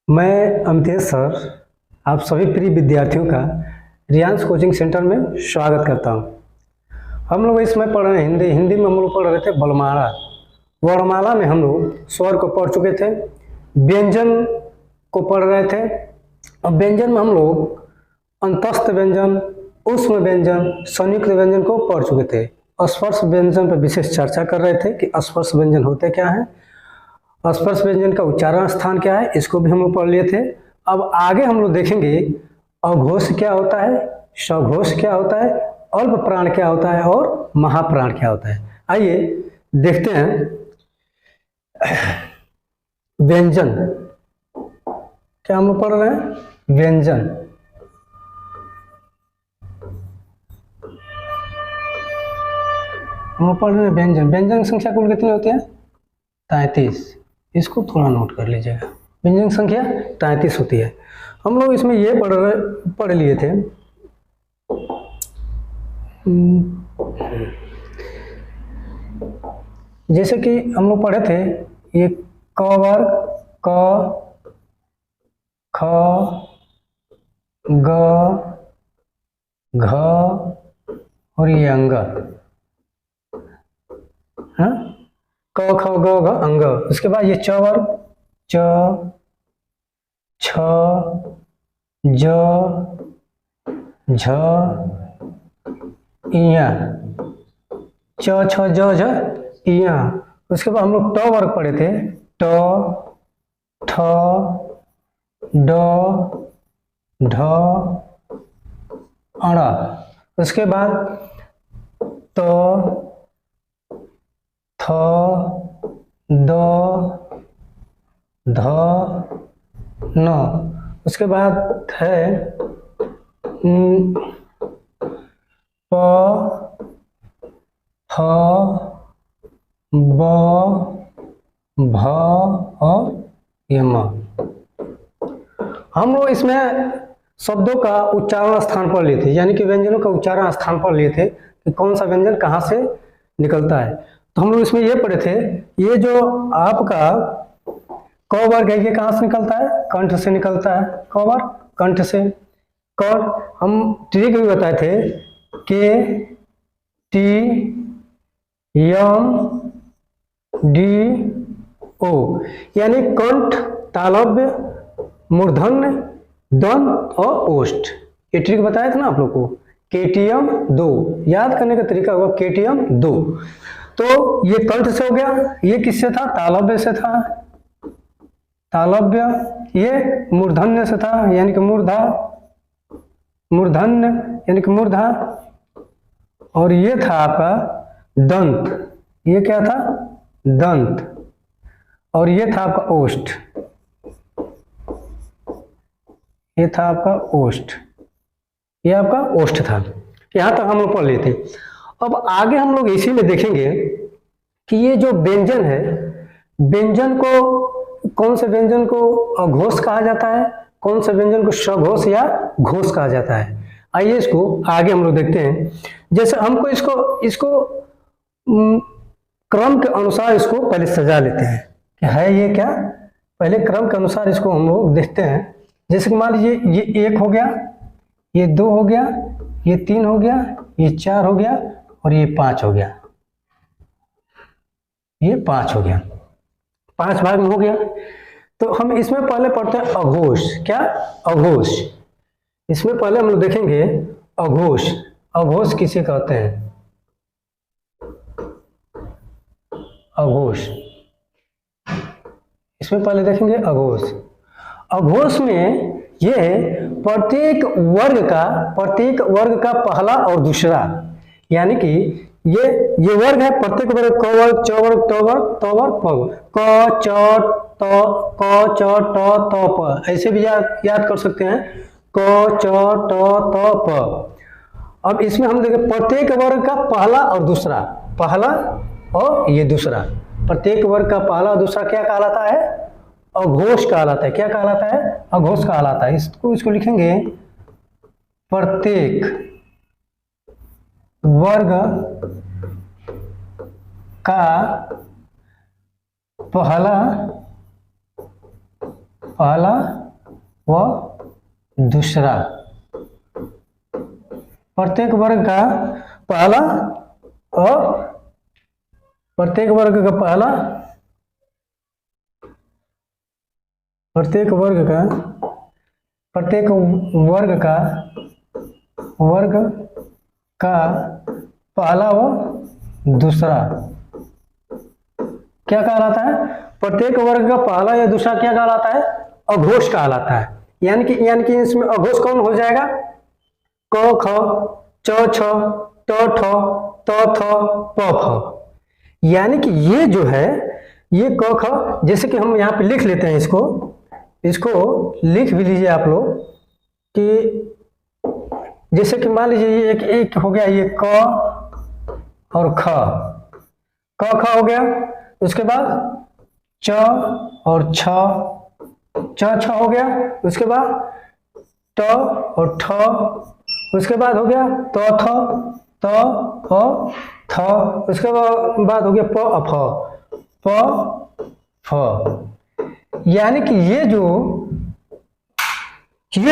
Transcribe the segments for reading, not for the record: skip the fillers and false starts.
मैं अमितेश सर आप सभी प्रिय विद्यार्थियों का रियांस कोचिंग सेंटर में स्वागत करता हूं। हम लोग इसमें पढ़ रहे हैं हिंदी में हम लोग पढ़ रहे थे वर्णमाला। वर्णमाला में हम लोग स्वर को पढ़ चुके थे, व्यंजन को पढ़ रहे थे और व्यंजन में हम लोग अंतस्थ व्यंजन, ऊष्म व्यंजन, संयुक्त व्यंजन को पढ़ चुके थे। स्पर्श व्यंजन पर विशेष चर्चा कर रहे थे कि स्पर्श व्यंजन होते क्या हैं, स्पर्श व्यंजन का उच्चारण स्थान क्या है, इसको भी हम लोग पढ़ लिए थे। अब आगे हम लोग देखेंगे अघोष क्या होता है, सघोष क्या होता है, अल्प प्राण क्या होता है और महाप्राण क्या होता है। आइए देखते हैं। व्यंजन क्या हम लोग पढ़ रहे हैं, व्यंजन। हम लोग पढ़ रहे हैं व्यंजन। व्यंजन संख्या कुल कितनी होती है? 33। इसको थोड़ा नोट कर लीजिएगा। व्यंजन संख्या 33 होती है। हम लोग इसमें ये पढ़ लिए थे जैसे कि हम लोग पढ़े थे ये क वर्ग, क, ख, ग, घ और ये अंग, हाँ, क ख ग घ अंग। उसके बाद ये च वर्ग, च, छ, ज, झ, इया, च छ ज झ इया। उसके बाद हम लोग ट वर्ग पढ़े थे, ट, ठ, ड, ढ, अण। उसके बाद त, थ, द, ध, न। उसके बाद है प, फ, ब, भ और यम। हम लोग इसमें शब्दों का उच्चारण स्थान पढ़ लिए थे, यानी कि व्यंजनों का उच्चारण स्थान पढ़ लिए थे कि कौन सा व्यंजन कहाँ से निकलता है। तो हम लोग इसमें ये पढ़े थे, ये जो आपका क वर्ग है ये कहाँ से निकलता है? कंठ से निकलता है। क वर्ग कंठ से। क हम ट्रिक भी बताए थे, के, टी, यम, डी, ओ, यानी कंठ, तालव्य, मूर्धन्य, दंत और ओष्ठ। ये ट्रिक बताया था ना आप लोग को। केटीएम 2 याद करने का तरीका होगा, केटीएम 2। तो ये कंठ से हो गया, ये किससे था? तालव्य से था, तालव्य। ये मूर्धन्य से था यानी कि मूर्धा, मूर्धन्य यानी कि मूर्धा। और ये था आपका दंत, ये क्या था? दंत। और ये था आपका ओष्ठ, ये था आपका ओष्ठ, ये आपका ओष्ठ था। यहां तक हम लोग पढ़ लिए थे। अब आगे हम लोग इसी में देखेंगे कि ये जो व्यंजन है, व्यंजन को, कौन से व्यंजन को अघोष कहा जाता है, कौन से व्यंजन को सघोष या घोष कहा जाता है। आइए इसको आगे हम लोग देखते हैं। जैसे हमको इसको क्रम के अनुसार इसको पहले सजा लेते हैं कि है ये क्या। पहले क्रम के अनुसार इसको हम लोग देखते हैं। जैसे कि मान लीजिए ये 1 हो गया, ये 2 हो गया, ये 3 हो गया, ये 4 हो गया और ये 5 हो गया, ये 5 हो गया। 5 भाग में हो गया। तो हम इसमें पहले पढ़ते हैं अघोष। क्या? अघोष। इसमें पहले हम लोग देखेंगे अघोष। अघोष किसे कहते हैं? अघोष। इसमें पहले देखेंगे अघोष। अघोष में ये प्रत्येक वर्ग का पहला और दूसरा, यानी कि ये वर्ग है, प्रत्येक वर्ग क वर्ग, च वर्ग, त वर्ग, त वर्ग, प वर्ग, क च ट त प, ऐसे भी याद कर सकते हैं, क च ट त प। अब इसमें हम देखें प्रत्येक वर्ग का पहला और दूसरा, पहला और ये दूसरा, प्रत्येक वर्ग का पहला और दूसरा क्या कहलाता है? अघोष कहलाता है। क्या कहलाता है? अघोष कहलाता है। इसको लिखेंगे प्रत्येक वर्ग का पहला पहला व दूसरा, प्रत्येक वर्ग का पहला और प्रत्येक वर्ग का पहला, प्रत्येक वर्ग का पहला व दूसरा क्या कहलाता है? प्रत्येक वर्ग का पहला या दूसरा क्या कहलाता है? अघोष कहलाता है। यानी कि इसमें अघोष कौन हो जाएगा? क ख च छ ट ठ त थ प फ। यानी कि ये जो है ये क ख, जैसे कि हम यहाँ पे लिख लेते हैं, इसको लिख भी लीजिए आप लोग कि जैसे कि मान लीजिए ये एक हो गया, ये क और ख, क ख हो गया। उसके बाद च और छ, च छ हो गया। उसके बाद ट और ठ, उसके बाद हो गया त थ त फ थ, उसके बाद हो गया प फ। यानी कि ये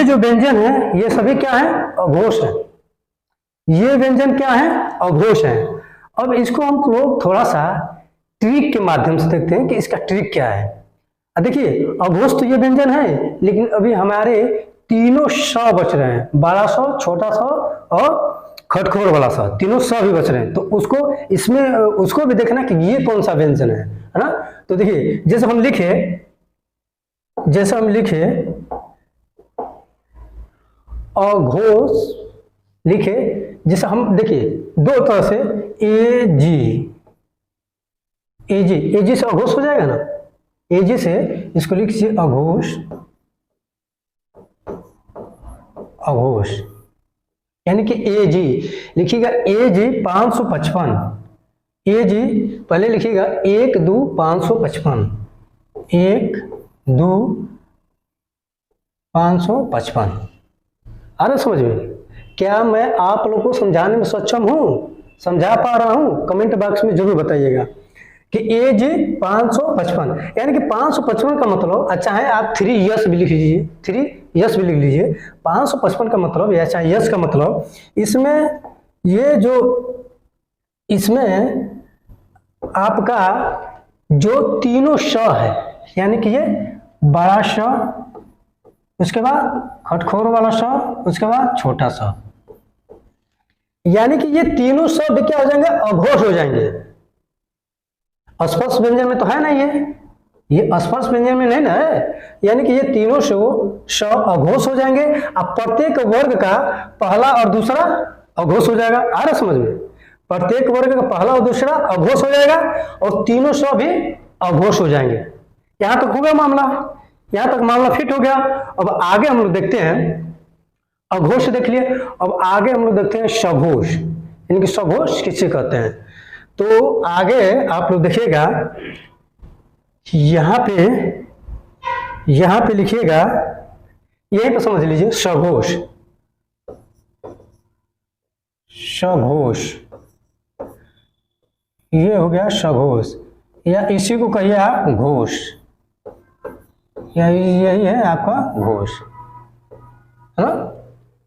जो व्यंजन है ये सभी क्या है? अघोष है। ये व्यंजन क्या है? अघोष है। अब इसको हम लोग थोड़ा सा ट्रिक के माध्यम से देखते हैं कि इसका ट्रिक क्या है। देखिए अघोष तो ये व्यंजन है, लेकिन अभी हमारे तीनों स बच रहे हैं, बड़ा स, छोटा स और खटखोर वाला स, तीनों स भी बच रहे हैं। तो उसको भी देखना कि ये कौन सा व्यंजन है ना। तो देखिए जैसे हम लिखे अघोष लिखे, जैसे हम देखिए दो तरह से एजी से अघोष हो जाएगा ना। एजी से इसको लिखिए अघोष, यानी कि एजी लिखिएगा, एजी 555, एजी पहले लिखिएगा 1 2 555, 1 2 555। आ रहा समझ में? क्या मैं आप लोगों को समझाने में सक्षम हूँ? समझा पा रहा हूँ? कमेंट बॉक्स में जरूर बताइएगा कि एज 555, यानी कि 555 का मतलब, अच्छा है आप 3 यस भी लिख लीजिए, 3 यस भी लिख लीजिए। 555 का मतलब या चाहे यस का मतलब, इसमें आपका जो तीनों श है, यानी कि ये बड़ा श, उसके बाद खटखोर वाला श, उसके बाद छोटा सा, यानी कि ये तीनों शब्द क्या हो जाएंगे? अघोष हो जाएंगे। स्पर्श व्यंजन में तो है ना, ये स्पर्श व्यंजन में नहीं ना है, यानी कि ये तीनों श अघोष हो जाएंगे। अब प्रत्येक वर्ग का पहला और दूसरा अघोष हो जाएगा। आ रहा समझ में? प्रत्येक वर्ग का पहला और दूसरा अघोष हो जाएगा और तीनों श भी अघोष हो जाएंगे। यहां तक हो गया मामला, यहां तक मामला फिट हो गया। अब आगे हम लोग देखते हैं, अघोष देख लिए, अब आगे हम लोग देखते हैं सघोष, यानी कि सघोष किसे कहते हैं। तो आगे आप लोग देखिएगा, यहां पे लिखिएगा, यहीं पे समझ लीजिए सघोष, ये हो गया सघोष, या इसी को कहिए आप घोष, यही है आपका घोष, है ना,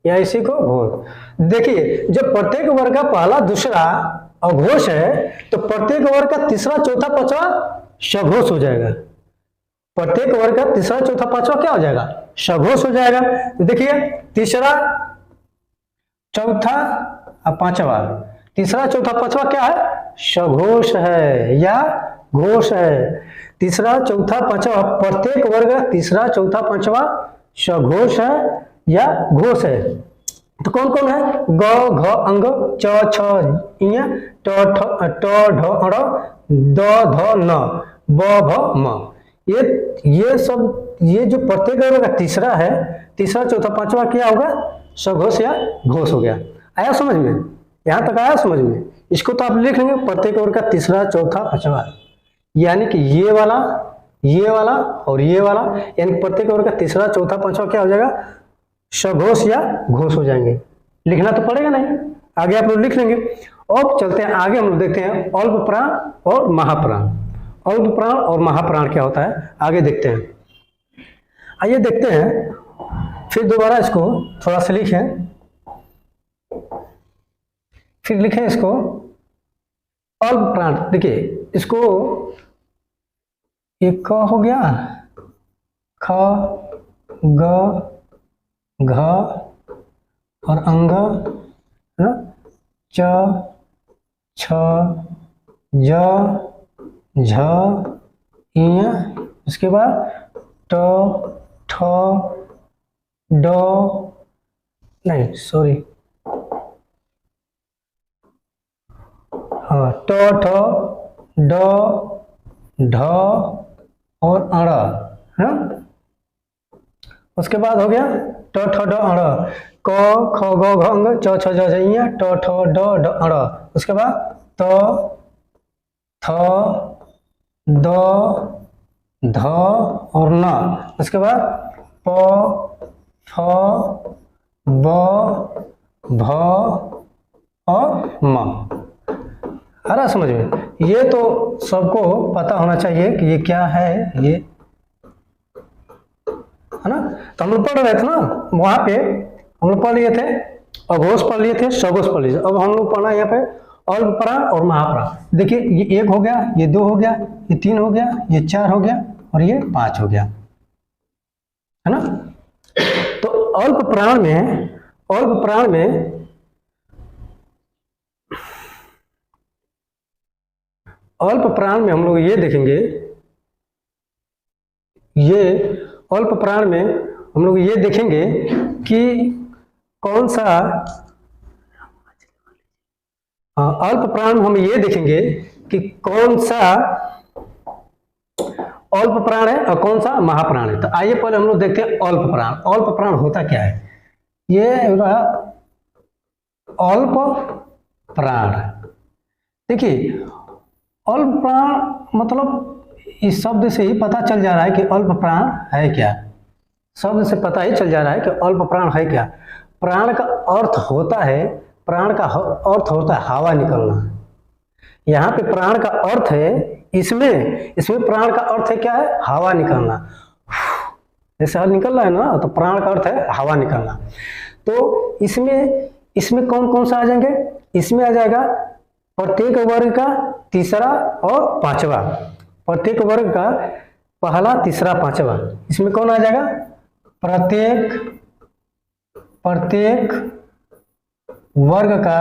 या इसी को घोष। देखिए जब प्रत्येक वर्ग का पहला दूसरा अघोष है तो प्रत्येक वर्ग का तीसरा चौथा पांचवा सघोष हो जाएगा। प्रत्येक वर्ग का तीसरा चौथा पांचवा क्या हो जाएगा? सघोष हो जाएगा। तो देखिए तीसरा चौथा और पांचवा, तीसरा चौथा पांचवा क्या है? सघोष है या घोष है। तीसरा चौथा पांचवा, प्रत्येक वर्ग का तीसरा चौथा पांचवा सघोष है या घोष है। तो कौन कौन है? ग घ अंग, च छ इ, ट ढ ड़, द ध न, ब भ म। ये सब, ये जो प्रत्येक वर्ग का तीसरा है, तीसरा चौथा पांचवा क्या होगा? सघोष या घोष हो गया। आया समझ में? यहां तक आया समझ में? इसको तो आप लिख लेंगे, प्रत्येक वर्ग का तीसरा चौथा पांचवा, यानी कि ये वाला और ये वाला, यानी प्रत्येक वर्ग का तीसरा चौथा पांचवा क्या हो जाएगा? सघोष या घोष हो जाएंगे। लिखना तो पड़ेगा नहीं, आगे आप लोग लिख लेंगे। अब चलते हैं आगे, हम लोग देखते हैं अल्प प्राण और महाप्राण। अल्प प्राण और महाप्राण क्या होता है आगे देखते हैं। आइए देखते हैं, फिर दोबारा इसको थोड़ा सा लिखें, फिर लिखें इसको अल्प प्राण। देखिए इसको एक क हो गया, ख, ग, घ और अंग, है ना, च, छ, ज, झ, इ, उसके बाद ट, ठ, ड, नहीं सॉरी, हाँ, ट, ठ, ड, ढ और अड़, है ना। उसके बाद हो गया ट, ठ, ड, अड़, क, ख, ग, घ, अंग, च, छ, ज, झ, इ, ट, ठ, ड, ढ, अड़। उसके बाद त, थ, द, ध और न। उसके बाद प, फ, ब, भ और म। आ रहा समझ में? ये तो सबको पता होना चाहिए कि ये क्या है, ये है ना। तो हम लोग पढ़ रहे थे ना, वहां पे हम लोग पढ़ लिए थे, अघोष पढ़ लिए थे, सघोष पढ़ लिए थे। अब हम लोग पढ़ना है यहाँ पे अल्प प्राण और महाप्राण। देखिए ये 1 हो गया, ये 2 हो गया, ये 3 हो गया, ये 4 हो गया और ये 5 हो गया, है ना। तो अल्प प्राण में हम लोग ये देखेंगे, ये अल्प प्राण में हम लोग ये देखेंगे कि कौन सा, अल्प प्राण में हम ये देखेंगे कि कौन सा अल्प प्राण है और कौन सा महाप्राण है। तो आइए पहले हम लोग देखते हैं अल्प प्राण। अल्प प्राण होता क्या है? ये रहा अल्प प्राण। देखिए अल्प प्राण मतलब इस शब्द से ही पता चल जा रहा है कि अल्प प्राण है क्या। शब्द से पता ही चल जा रहा है कि अल्प प्राण है क्या। प्राण का अर्थ होता है, प्राण का अर्थ होता है हवा निकलना। यहाँ पे प्राण का अर्थ है, इसमें प्राण का अर्थ है क्या है? हवा निकलना। जैसे हवा निकल रहा है ना, तो प्राण का अर्थ है हवा निकलना। तो इसमें कौन कौन सा आ जाएंगे? इसमें आ जाएगा प्रत्येक वर्ग का तीसरा और पांचवा। प्रत्येक वर्ग का पहला, तीसरा, पांचवा। इसमें कौन आ जाएगा? प्रत्येक वर्ग का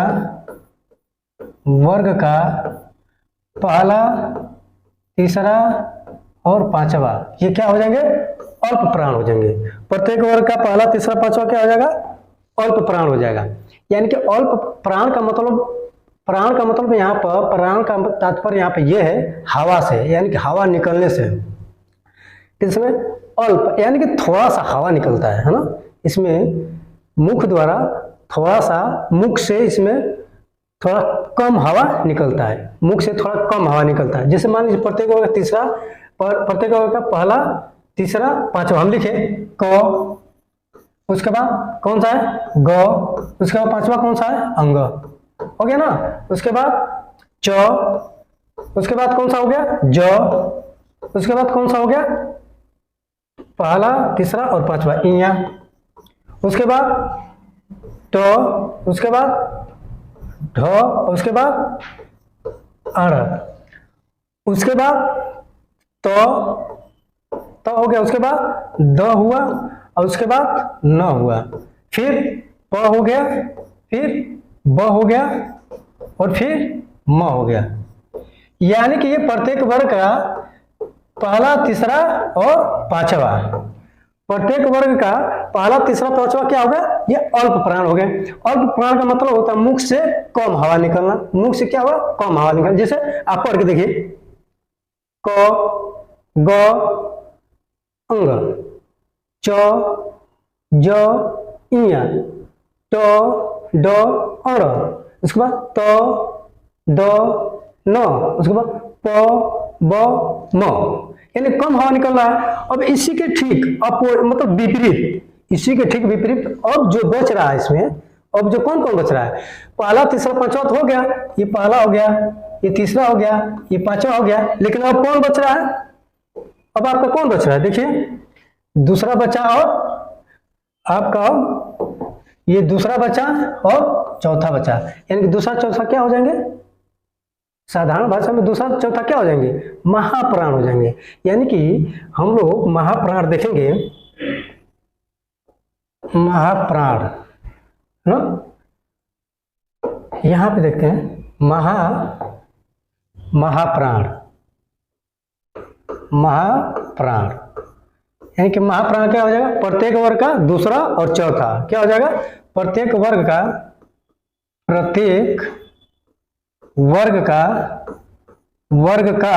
पहला, तीसरा और पांचवा, ये क्या हो जाएंगे? अल्प प्राण हो जाएंगे। प्रत्येक वर्ग का पहला, तीसरा, पांचवा क्या हो जाएगा? अल्प प्राण हो जाएगा। यानी कि अल्प प्राण का मतलब यहाँ पर प्राण का तात्पर्य यहाँ पे ये है हवा से, यानी कि हवा निकलने से। इसमें अल्प यानी कि थोड़ा सा हवा निकलता है ना। इसमें मुख द्वारा थोड़ा सा, मुख से इसमें थोड़ा कम हवा निकलता है, मुख से थोड़ा कम हवा निकलता है। जैसे मान लीजिए प्रत्येक वर्ग का पहला, तीसरा, पांचवा हम लिखे क, उसके बाद कौन सा है? ग, उसके बाद पांचवा कौन सा है? अंग, हो गया ना। उसके बाद च, उसके बाद कौन सा हो गया? ज, उसके बाद कौन सा हो गया? पहला, तीसरा और पांचवा इया। उसके बाद ट, उसके बाद ढ, उसके बाद अड़, उसके बाद त हो गया, उसके बाद द हुआ और उसके बाद न हुआ, फिर प हो गया, फिर ब हो गया और फिर म हो गया। यानी कि ये प्रत्येक वर्ग का पहला, तीसरा और पांचवा। प्रत्येक वर्ग का पहला, तीसरा, पांचवा क्या हो गया? ये अल्प प्राण हो गए। अल्प प्राण का मतलब होता है मुख से कम हवा निकलना। मुख से क्या हुआ? कम हवा निकलना। जैसे आप पढ़ के देखिए क, ग, अंग, च, ज, इया, ट, ड, अड़, उसके बाद त, द, न, उसके बाद प, ब, म, यानी कम हवा निकल रहा है। अब इसी के ठीक मतलब विपरीत, इसी के ठीक विपरीत अब जो बच रहा है इसमें, अब जो कौन कौन बच रहा है? पहला, तीसरा, पांचवा तो हो गया, ये पहला हो गया, ये तीसरा हो गया, ये पांचवा हो गया, लेकिन अब कौन बच रहा है? अब आपका कौन बच रहा है? देखिए दूसरा बचा और आपका ये दूसरा बचा और चौथा बचा, यानी कि दूसरा चौथा क्या हो जाएंगे? साधारण भाषा में दूसरा चौथा क्या हो जाएंगे? महाप्राण हो जाएंगे। यानी कि हम लोग महाप्राण देखेंगे, महाप्राण ना, यहां पे देखते हैं महाप्राण, महाप्राण, यानी कि महाप्राण क्या हो जाएगा? प्रत्येक वर्ग का दूसरा और चौथा क्या हो जाएगा? प्रत्येक वर्ग का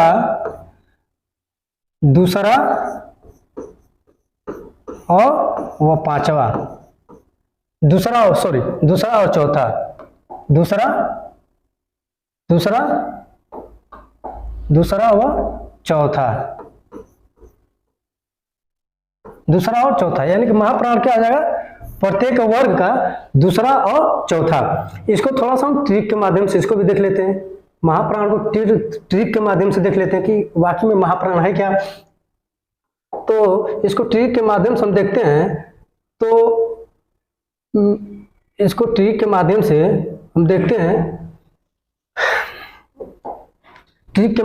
दूसरा और वो पांचवा, दूसरा और चौथा, दूसरा और चौथा, यानी कि महाप्राण क्या आ जाएगा? प्रत्येक वर्ग का दूसरा और चौथा। इसको थोड़ा सा हम ट्रिक के माध्यम से इसको भी देख लेते हैं, महाप्राण को ट्रिक के माध्यम से देख लेते हैं कि वाकई में महाप्राण है क्या। तो इसको ट्रिक के माध्यम से हम देखते हैं, तो इसको ट्रिक के माध्यम से हम देखते हैं, ट्रिक के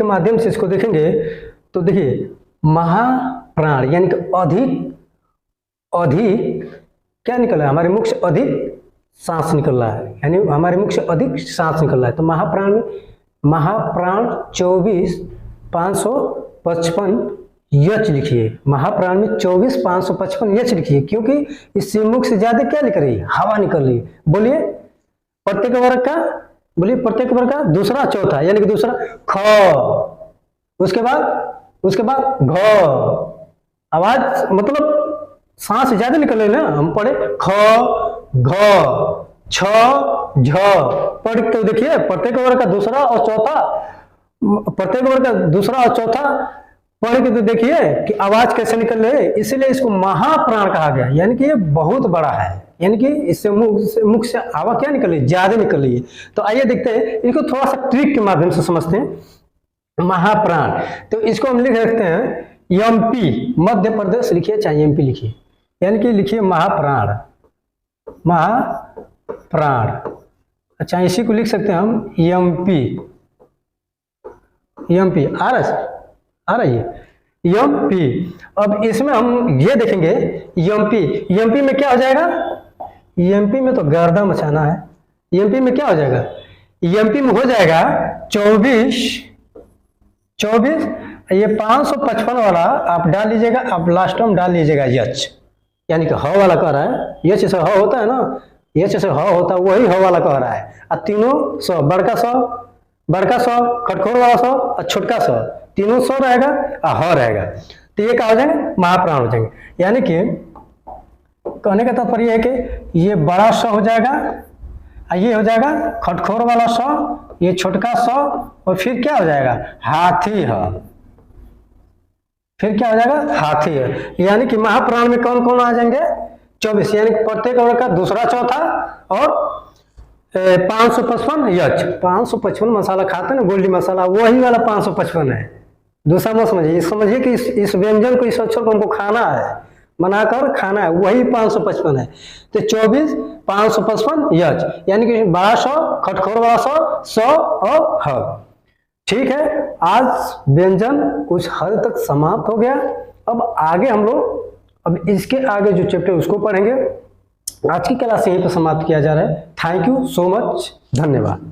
माध्यम से इसको देखेंगे तो देखिए महाप्राण यानी कि अधिक क्या निकल रहा है? हमारे मुख से अधिक सांस निकल रहा है, यानी हमारे मुख से अधिक सांस निकल रहा है। तो महाप्राण 24,555 यच लिखिए, महाप्राण में 24,555 यच लिखिए, क्योंकि इससे मुख से ज्यादा क्या निकल रही है? हवा निकल रही है। बोलिए प्रत्येक वर्ग का दूसरा चौथा, यानी कि दूसरा ख, उसके बाद घ, आवाज मतलब सांस ज्यादा निकल रही है ना। हम पढ़े ख, घ, छ, झ, पढ़ तो देखिए प्रत्येक वर्ग का दूसरा और चौथा पढ़ के तो देखिए कि आवाज कैसे निकल रही है। इसीलिए इसको महाप्राण कहा गया, यानी कि ये बहुत बड़ा है, यानी कि इससे मुख से हवा क्या निकल रही है? ज्यादा निकल रही है। तो आइए देखते हैं, इसको थोड़ा सा ट्रिक के माध्यम से समझते हैं। महाप्राण, तो इसको हम लिख रखते हैं एमपी, मध्य प्रदेश लिखिए चाहे एमपी लिखिए, यानी कि लिखिए महाप्राण। अच्छा इसी को लिख सकते हैं हम एमपी आ रही है एमपी। अब इसमें हम ये देखेंगे एमपी में क्या हो जाएगा? एमपी में तो गर्दा मचाना है। एमपी में क्या हो जाएगा? एमपी में हो जाएगा 24, ये 555 वाला आप डाल लीजिएगा, आप लास्ट में डाल लीजिएगा यच, यानी कि ह वाला कह रहा है, यच से ह होता है ना, यच से ह होता है, वही ह वाला कह रहा है। और तीनों सौ, बड़का सौ, खटखोर वाला सौ और छोटका सौ, तीनों सौ रहेगा और ह रहेगा। तो ये क्या हो जाएंगे? महाप्राण हो जाएंगे। यानी कि कहने का तात्पर्य है कि ये बड़ा स हो जाएगा, ये हो जाएगा खटखोर वाला स, ये छोटका स, और फिर क्या हो जाएगा? हाथी है। फिर क्या हो जाएगा? हाथी है। यानी कि महाप्राण में कौन कौन आ जाएंगे? 24, यानी कि प्रत्येक वर्ग का दूसरा चौथा और 555 यच। 555 मसाला खाते हैं ना, गोल्डी मसाला, वही वाला 555 है। दूसरा मत समझिए, समझिए कि इस व्यंजन को, इस अक्षर को हमको खाना है, बनाकर खाना है, वही 555 है। तो 24, 555 यच, यानी कि बड़ा सौ, खटखोर वाला सौ और ह। ठीक है, आज व्यंजन कुछ हद तक समाप्त हो गया। अब आगे हम लोग, अब इसके आगे जो चैप्टर उसको पढ़ेंगे। आज की क्लास यहीं पर समाप्त किया जा रहा है। थैंक यू सो मच, धन्यवाद।